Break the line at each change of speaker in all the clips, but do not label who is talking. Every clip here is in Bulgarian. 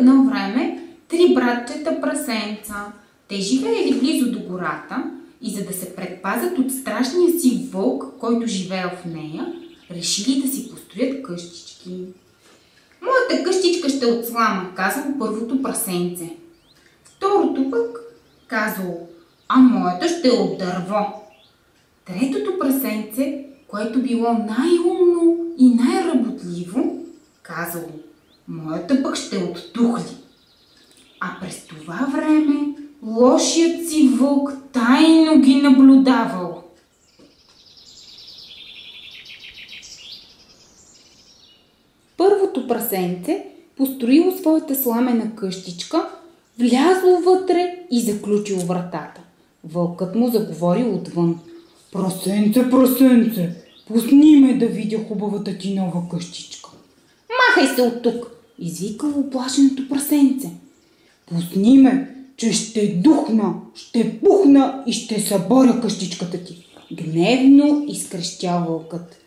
едно време три братчета прасенца. Те живеели близо до гората и за да се предпазят от страшния си вълк, който живеел в нея, решили да си построят къщички. Моята къщичка ще е от слама, казало първото прасенце. Второто пък казало, а моята ще е от дърво. Третото прасенце, което било най-умно и най-работливо, казало, моята пък ще е от тухли. А през това време лошият си вълк тайно ги наблюдавал. Първото прасенце построило своята сламена къщичка, влязло вътре и заключило вратата. Вълкът му заговорил отвън.
Прасенце, прасенце, пусни ме да видя хубавата ти нова къщичка.
Махай се от тук, извикало оплашеното прасенце.
Пусни ме, че ще духна, ще пухна и ще съборя къщичката ти.
Гневно изкрещял вълкът.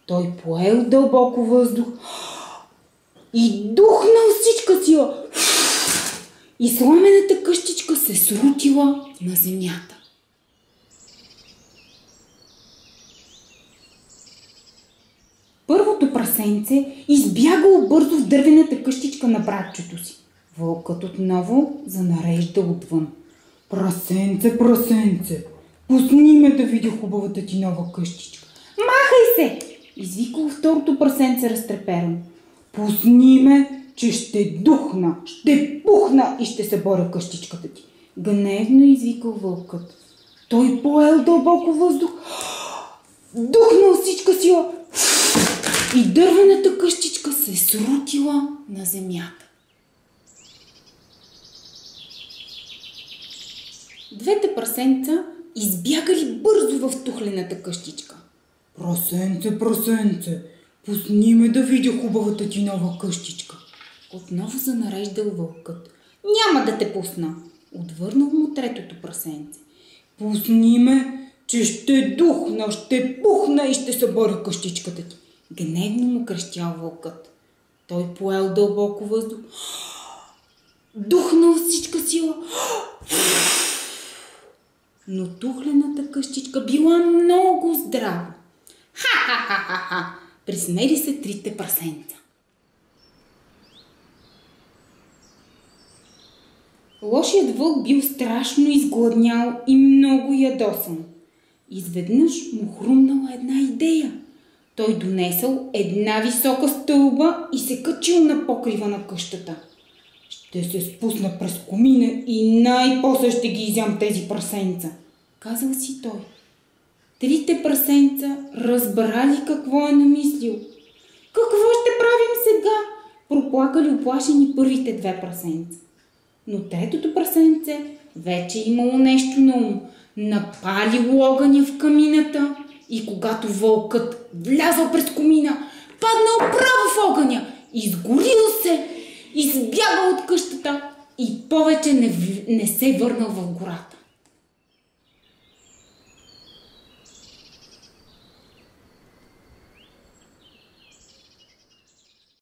Той поел дълбоко въздух и духнал всичка сила. И сламената къщичка се срутила на земята. Първото прасенце избягало бързо в дървената къщичка на братчето си. Вълкът отново занареждал отвън.
Прасенце, прасенце, пусни ме да видя хубавата ти нова къщичка.
Махай се! Извикало второто прасенце разтреперано.
Пусни ме, че ще духна, ще пухна и ще съборя къщичката ти.
Гневно извикал вълкът.
Той поел дълбоко въздух, духнал всичка сила
и дървената къщичка се срутила на земята. Двете прасенца избягали бързо в тухлената къщичка.
Прасенце, прасенце, пусни ме да видя хубавата ти нова къщичка.
Отново занареждал вълкът. Няма да те пусна. Отвърнал му третото прасенце.
Пусни ме, че ще духна, ще пухна и ще съборя къщичката ти.
Гневно му крещял вълкът. Той поел дълбоко въздух, духнал всичка сила, но тухлената къщичка била много здрава. Ха-ха-ха-ха-ха! Присмели се трите прасенца. Лошият вълк бил страшно изгладнял и много ядосан. Изведнъж му хрумнала една идея. Той донесъл една висока стълба и се качил на покрива на къщата.
Ще се спусна през комина и най-после ще ги изям тези прасенца,
казал си той. Трите прасенца разбрали какво е намислил. Какво ще правим сега? Проплакали оплашени първите две прасенца. Но третото прасенце вече имало нещо на ум. Напалило огъня в камината и когато вълкът влязъл през комина, паднал право в огъня, изгорил се, избягал от къщата и повече не се върнал в гората.